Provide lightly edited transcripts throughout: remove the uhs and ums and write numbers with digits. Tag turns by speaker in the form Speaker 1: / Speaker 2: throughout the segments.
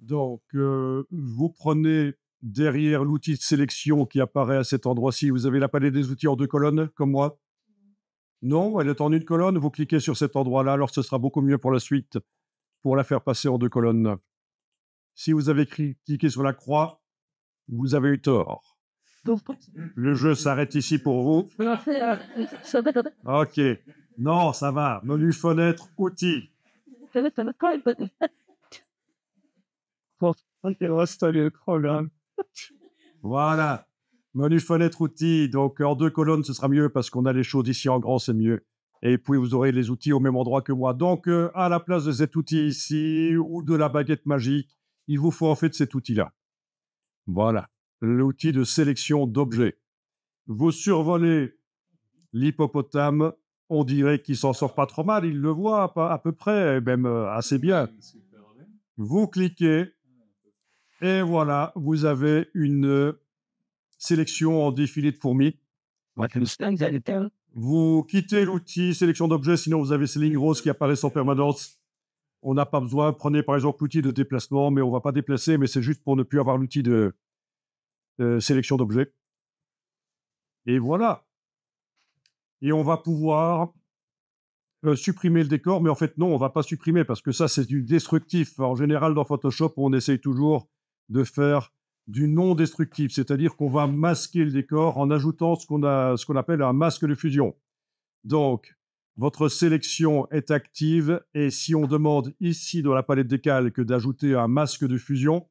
Speaker 1: Donc, vous prenez derrière l'outil de sélection qui apparaît à cet endroit-ci, vous avez la palette des outils en 2 colonnes, comme moi? Non, elle est en une colonne, vous cliquez sur cet endroit-là, alors ce sera beaucoup mieux pour la suite, pour la faire passer en 2 colonnes. Si vous avez cliqué sur la croix, vous avez eu tort. Le jeu s'arrête ici pour vous. OK. Non, ça va. Menu fenêtre, outils. Voilà. Menu fenêtre, outils. Donc, en 2 colonnes, ce sera mieux parce qu'on a les choses ici en grand, c'est mieux. Et puis, vous aurez les outils au même endroit que moi. Donc, à la place de cet outil ici ou de la baguette magique, il vous faut en fait cet outil-là. Voilà. L'outil de sélection d'objets. Vous survolez l'hippopotame, on dirait qu'il s'en sort pas trop mal, il le voit à peu près, même assez bien. Vous cliquez et voilà, vous avez une sélection en défilé de fourmis. Vous quittez l'outil sélection d'objets, sinon vous avez ces lignes roses qui apparaissent en permanence. On n'a pas besoin. Prenez par exemple l'outil de déplacement, mais on ne va pas déplacer, mais c'est juste pour ne plus avoir l'outil de sélection d'objets. Et voilà. Et on va pouvoir supprimer le décor, mais en fait, non, on ne va pas supprimer parce que ça, c'est du destructif. En général, dans Photoshop, on essaye toujours de faire du non destructif, c'est-à-dire qu'on va masquer le décor en ajoutant ce qu'on appelle un masque de fusion. Donc, votre sélection est active et si on demande ici dans la palette des calques d'ajouter un masque de fusion,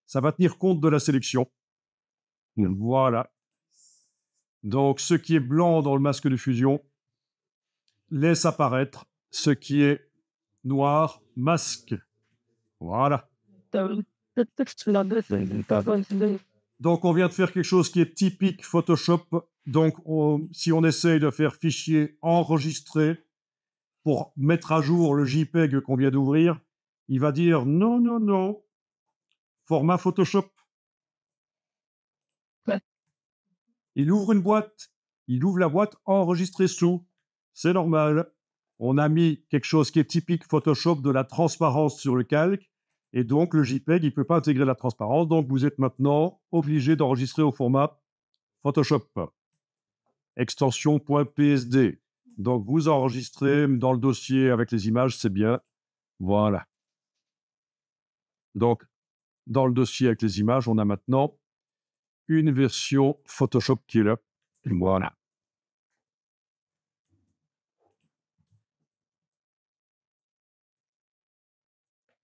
Speaker 1: ça va tenir compte de la sélection. Voilà. Donc, ce qui est blanc dans le masque de fusion laisse apparaître ce qui est noir, masque. Voilà. Donc, on vient de faire quelque chose qui est typique Photoshop. Donc, si on essaye de faire fichier enregistré pour mettre à jour le JPEG qu'on vient d'ouvrir, il va dire non, non, non, format Photoshop. Il ouvre une boîte, il ouvre la boîte enregistrée sous. C'est normal. On a mis quelque chose qui est typique Photoshop, de la transparence sur le calque, et donc le JPEG, il ne peut pas intégrer la transparence, donc vous êtes maintenant obligé d'enregistrer au format Photoshop. Extension .psd. Donc vous enregistrez dans le dossier avec les images, c'est bien. Voilà. Donc, dans le dossier avec les images, on a maintenant une version Photoshop qui est là. Voilà.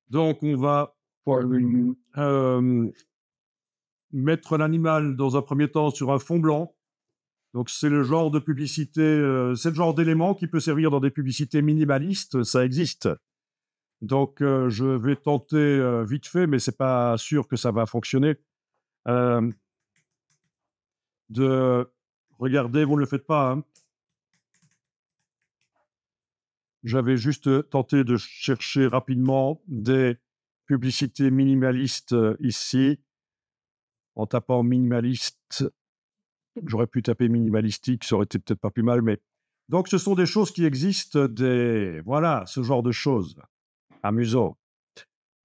Speaker 1: Donc, on va mettre l'animal dans un premier temps sur un fond blanc. Donc, c'est le genre de publicité, c'est le genre d'élément qui peut servir dans des publicités minimalistes. Ça existe. Donc, je vais tenter vite fait, mais c'est pas sûr que ça va fonctionner. Regardez, vous ne le faites pas. Hein. J'avais juste tenté de chercher rapidement des publicités minimalistes ici. En tapant minimaliste, j'aurais pu taper minimalistique, ça aurait été peut-être pas plus mal, mais... Donc, ce sont des choses qui existent, voilà, ce genre de choses. Amusant.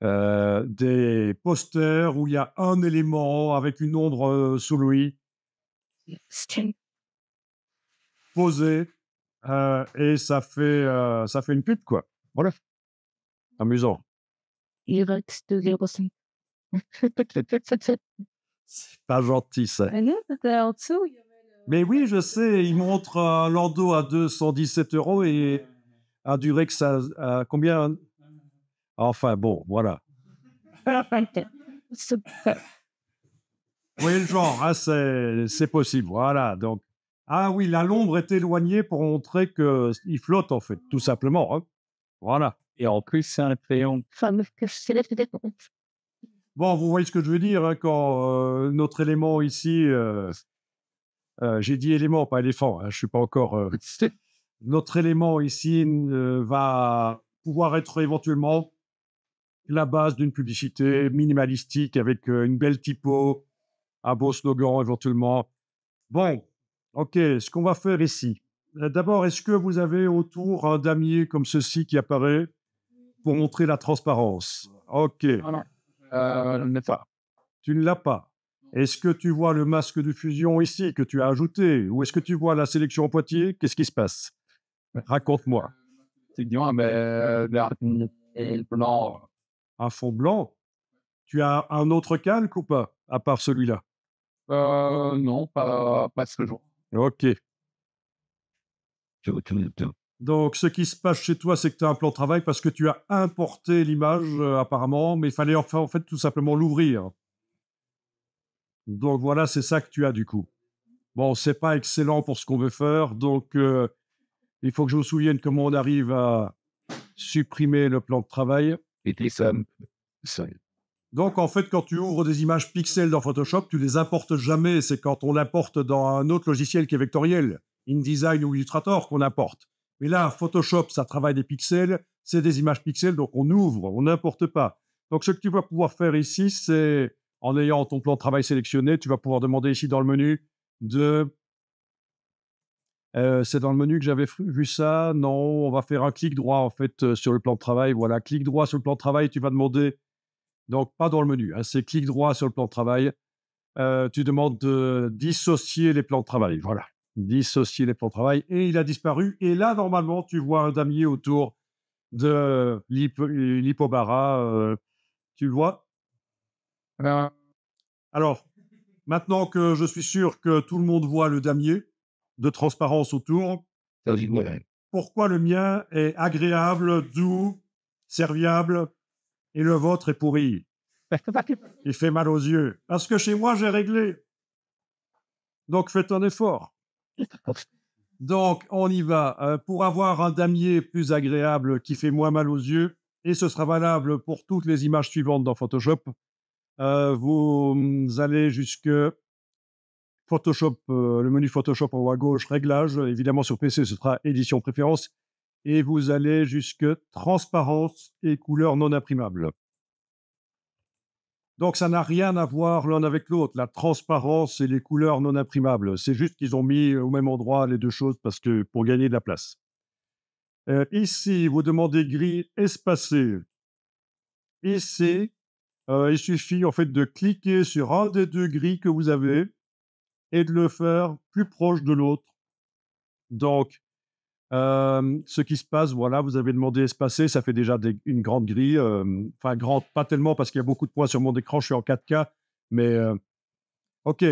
Speaker 1: Des posters où il y a un élément avec une ombre sous lui, posé, et ça fait une pub, quoi. Voilà. Amusant. C'est pas gentil, ça. Mais oui, je sais, il montre un landau à 217 € et un Durex à combien? Enfin, bon, voilà. Oui, le genre, hein, c'est possible, voilà. Donc, ah oui, l'ombre est éloignée pour montrer qu'il flotte, en fait, tout simplement. Hein. Voilà.
Speaker 2: Et en plus, c'est un crayon.
Speaker 1: Bon, vous voyez ce que je veux dire, hein, quand notre élément ici, j'ai dit élément, pas éléphant, hein, je ne suis pas encore... notre élément ici va pouvoir être éventuellement la base d'une publicité minimalistique avec une belle typo, un beau slogan éventuellement. Bon, ok, ce qu'on va faire ici. D'abord, est-ce que vous avez autour un damier comme ceci qui apparaît pour montrer la transparence? Ok.
Speaker 2: Voilà. ne pas.
Speaker 1: Tu ne l'as pas. Est-ce que tu vois le masque de fusion ici que tu as ajouté? Ou est-ce que tu vois la sélection Poitiers? Qu'est-ce qui se passe? Raconte-moi.
Speaker 2: C'est bien, mais le blanc,
Speaker 1: Un fond blanc? Tu as un autre calque ou pas? À part celui-là?
Speaker 2: non, pas ce jour.
Speaker 1: Ok. Donc, ce qui se passe chez toi, c'est que tu as un plan de travail parce que tu as importé l'image, apparemment, mais il fallait en fait tout simplement l'ouvrir. Donc voilà, c'est ça que tu as du coup. Bon, c'est pas excellent pour ce qu'on veut faire, donc il faut que je me souvienne comment on arrive à supprimer le plan de travail.
Speaker 2: Et ça,
Speaker 1: Donc en fait, quand tu ouvres des images pixels dans Photoshop, tu les importes jamais. C'est quand on l'importe dans un autre logiciel qui est vectoriel, InDesign ou Illustrator, qu'on importe. Mais là, Photoshop, ça travaille des pixels, c'est des images pixels, donc on ouvre, on n'importe pas. Donc ce que tu vas pouvoir faire ici, c'est, en ayant ton plan de travail sélectionné, tu vas pouvoir demander ici dans le menu de... c'est dans le menu que j'avais vu ça. Non, on va faire un clic droit en fait sur le plan de travail. Voilà, clic droit sur le plan de travail, tu vas demander... Donc, pas dans le menu, hein, c'est clic droit sur le plan de travail. Tu demandes de dissocier les plans de travail. Voilà, dissocier les plans de travail. Et il a disparu. Et là, normalement, tu vois un damier autour de l'hypobara. Tu le vois? Alors, maintenant que je suis sûr que tout le monde voit le damier de transparence autour, pourquoi le mien est agréable, doux, serviable et le vôtre est pourri? Il fait mal aux yeux. Parce que chez moi, j'ai réglé. Donc, faites un effort. Donc, on y va. Pour avoir un damier plus agréable qui fait moins mal aux yeux, et ce sera valable pour toutes les images suivantes dans Photoshop, vous allez jusque Photoshop, le menu Photoshop en haut à gauche, réglages. Évidemment, sur PC, ce sera édition préférence. Et vous allez jusque transparence et couleur non imprimable. Donc, ça n'a rien à voir l'un avec l'autre, la transparence et les couleurs non imprimables. C'est juste qu'ils ont mis au même endroit les deux choses parce que pour gagner de la place. Ici, vous demandez gris espacé. Ici, il suffit en fait de cliquer sur un des deux gris que vous avez et de le faire plus proche de l'autre. Donc, ce qui se passe, voilà, vous avez demandé espacé, ça fait déjà une grande grille. Enfin, grande, pas tellement parce qu'il y a beaucoup de points sur mon écran, je suis en 4K. Mais, OK,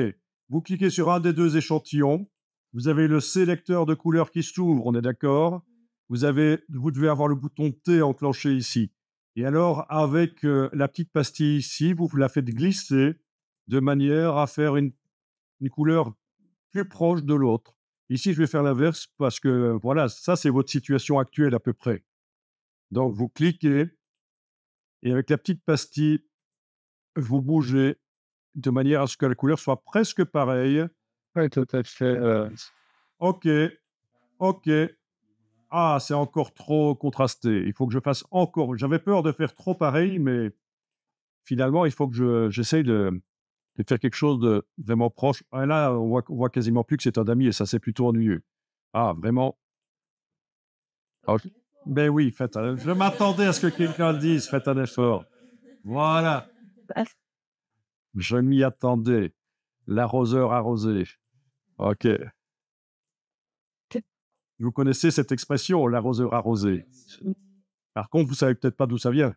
Speaker 1: vous cliquez sur un des deux échantillons. Vous avez le sélecteur de couleurs qui s'ouvre, on est d'accord. Vous devez avoir le bouton T enclenché ici. Et alors, avec la petite pastille ici, vous la faites glisser de manière à faire une couleur plus proche de l'autre. Ici, je vais faire l'inverse parce que, voilà, ça, c'est votre situation actuelle à peu près. Donc, vous cliquez et avec la petite pastille, vous bougez de manière à ce que la couleur soit presque pareille.
Speaker 2: Oui, tout à fait.
Speaker 1: OK, OK. Ah, c'est encore trop contrasté. Il faut que je fasse encore... J'avais peur de faire trop pareil, mais finalement, il faut que j'essaye de faire quelque chose de vraiment proche. Ah, là, on voit quasiment plus que c'est un damier et ça, c'est plutôt ennuyeux. Ah, vraiment. Ben oui, je m'attendais à ce que quelqu'un le dise, faites un effort. Voilà, je m'y attendais. L'arroseur arrosé. OK. Vous connaissez cette expression, l'arroseur arrosé. Par contre, vous savez peut-être pas d'où ça vient.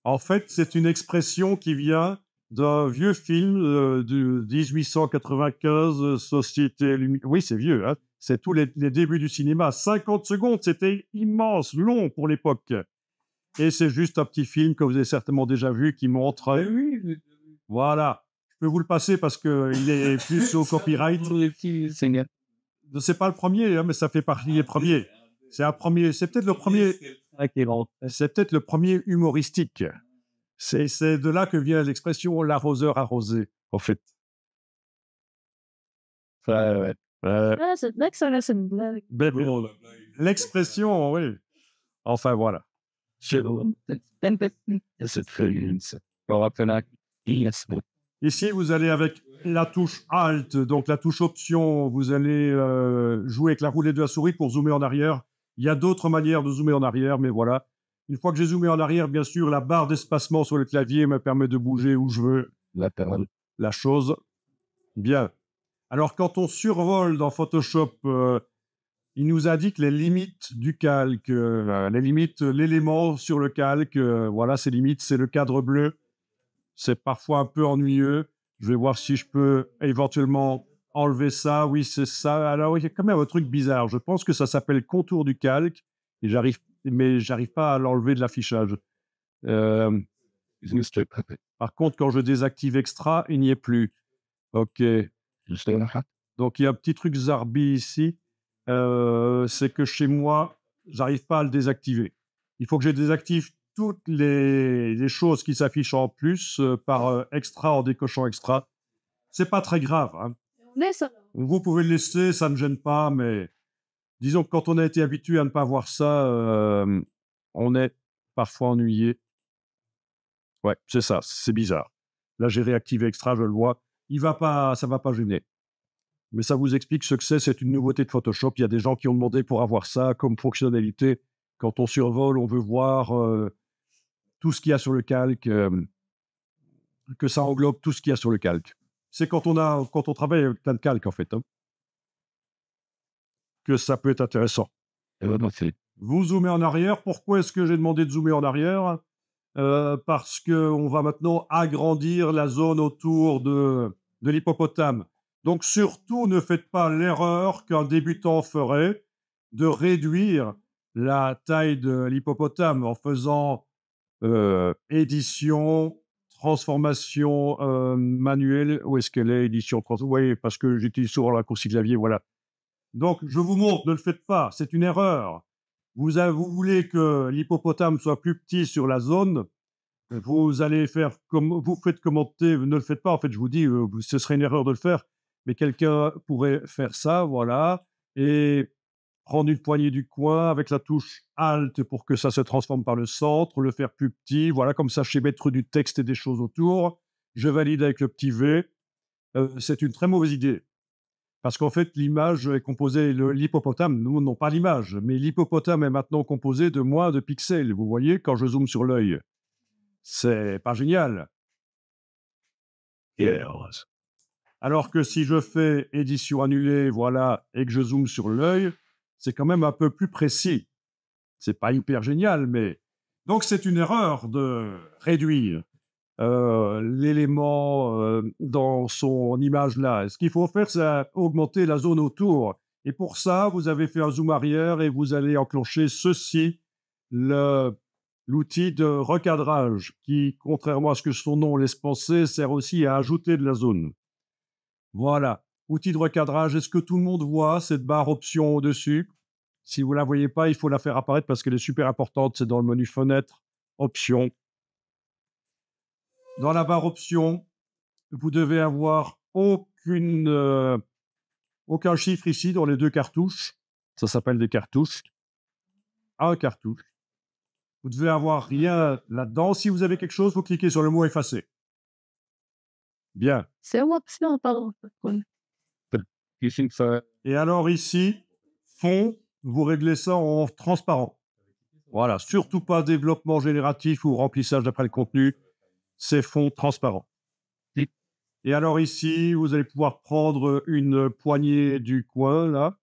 Speaker 1: En fait, c'est une expression qui vient d'un vieux film de 1895, Société Lumière. Oui, c'est vieux, hein. C'est tous les débuts du cinéma. 50 secondes, c'était immense, long pour l'époque. Et c'est juste un petit film que vous avez certainement déjà vu qui montre... Voilà. Je peux vous le passer parce qu'il est plus au copyright. C'est pas le premier, hein, mais ça fait partie des premiers. C'est peut-être le premier... C'est peut-être le premier humoristique. C'est de là que vient l'expression l'arroseur arrosé, en fait.
Speaker 3: C'est une blague.
Speaker 1: L'expression, oui. Enfin, voilà. Ici, vous allez avec la touche Alt, donc la touche Option, vous allez jouer avec la roulette de la souris pour zoomer en arrière. Il y a d'autres manières de zoomer en arrière, mais voilà. Une fois que j'ai zoomé en arrière, bien sûr, la barre d'espacement sur le clavier me permet de bouger où je veux la chose. Bien. Alors, quand on survole dans Photoshop, il nous indique les limites du calque, les limites, l'élément sur le calque. Voilà, ces limites, c'est le cadre bleu. C'est parfois un peu ennuyeux. Je vais voir si je peux éventuellement enlever ça. Oui, c'est ça. Alors, il y a quand même un truc bizarre. Je pense que ça s'appelle contour du calque, mais j'arrive pas à l'enlever de l'affichage. Par contre, quand je désactive extra, il n'y est plus. OK. Donc, il y a un petit truc zarbi ici. C'est que chez moi, j'arrive pas à le désactiver. Il faut que je désactive toutes les choses qui s'affichent en plus par extra en décochant extra. C'est pas très grave, hein. Vous pouvez le laisser, ça ne gêne pas, mais disons que quand on a été habitué à ne pas voir ça, on est parfois ennuyé. Ouais, c'est ça, c'est bizarre. Là, j'ai réactivé extra, je le vois. Ça va pas gêner. Mais ça vous explique ce que c'est une nouveauté de Photoshop. Il y a des gens qui ont demandé pour avoir ça comme fonctionnalité. Quand on survole, on veut voir tout ce qu'il y a sur le calque, que ça englobe tout ce qu'il y a sur le calque. C'est quand on travaille avec plein de calques, en fait, hein, que ça peut être intéressant. Vous zoomez en arrière. Pourquoi est-ce que j'ai demandé de zoomer en arrière? Parce qu'on va maintenant agrandir la zone autour de l'hippopotame. Donc surtout, ne faites pas l'erreur qu'un débutant ferait de réduire la taille de l'hippopotame en faisant édition, transformation manuelle. Où est-ce qu'elle est, édition, oui, parce que j'utilise souvent le raccourci clavier, voilà. Donc, je vous montre, ne le faites pas, c'est une erreur. Vous voulez que l'hippopotame soit plus petit sur la zone, vous allez faire comme vous faites commenter, ne le faites pas. En fait, je vous dis, ce serait une erreur de le faire, mais quelqu'un pourrait faire ça, voilà, et prendre une poignée du coin avec la touche Alt pour que ça se transforme par le centre, le faire plus petit, voilà, comme ça, je sais mettre du texte et des choses autour. Je valide avec le petit V. C'est une très mauvaise idée. Parce qu'en fait, l'image est composée, l'hippopotame, nous n'avons pas l'image, mais l'hippopotame est maintenant composé de moins de pixels. Vous voyez, quand je zoome sur l'œil, c'est pas génial. Alors que si je fais édition annulée, voilà, et que je zoome sur l'œil, c'est quand même un peu plus précis. C'est pas hyper génial, mais donc c'est une erreur de réduire l'élément dans son image là. Ce qu'il faut faire, c'est augmenter la zone autour. Et pour ça, vous avez fait un zoom arrière et vous allez enclencher ceci, l'outil de recadrage, qui, contrairement à ce que son nom laisse penser, sert aussi à ajouter de la zone. Voilà, outil de recadrage. Est-ce que tout le monde voit cette barre option au-dessus? Si vous ne la voyez pas, il faut la faire apparaître parce qu'elle est super importante. C'est dans le menu fenêtre, options. Dans la barre options, vous devez avoir aucun chiffre ici dans les deux cartouches. Ça s'appelle des cartouches. Un cartouche. Vous devez avoir rien là-dedans. Si vous avez quelque chose, vous cliquez sur le mot effacer. Bien.
Speaker 3: C'est une option, pardon.
Speaker 1: Et alors ici, fond, vous réglez ça en transparent. Voilà, surtout pas développement génératif ou remplissage d'après le contenu. C'est fond transparent. Et alors ici, vous allez pouvoir prendre une poignée du coin, là.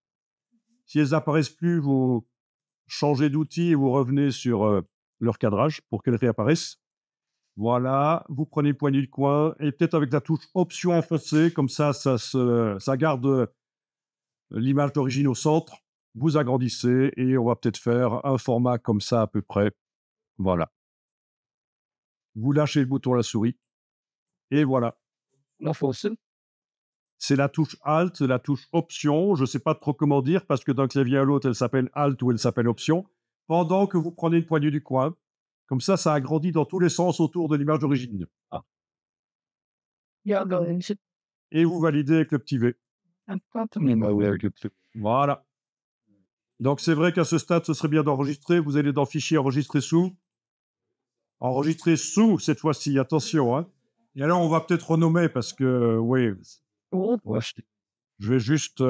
Speaker 1: Si elles apparaissent plus, vous changez d'outil et vous revenez sur leur cadrage pour qu'elles réapparaissent. Voilà, vous prenez une poignée du coin et peut-être avec la touche option enfoncée, comme ça garde l'image d'origine au centre. Vous agrandissez et on va peut-être faire un format comme ça à peu près. Voilà. Vous lâchez le bouton à la souris et voilà. C'est la touche Alt, la touche Option. Je ne sais pas trop comment dire parce que d'un clavier à l'autre, elle s'appelle Alt ou elle s'appelle Option. Pendant que vous prenez une poignée du coin, comme ça agrandit dans tous les sens autour de l'image d'origine. Et vous validez avec le petit V. Voilà. Donc c'est vrai qu'à ce stade, ce serait bien d'enregistrer. Vous allez dans Fichier, Enregistrer sous. Enregistrer sous cette fois-ci, attention, hein. Et alors, on va peut-être renommer parce que, oui, je vais juste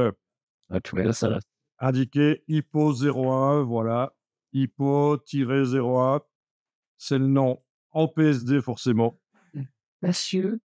Speaker 1: indiquer Hippo 01, voilà. Hippo-01, c'est le nom en PSD forcément.
Speaker 3: Monsieur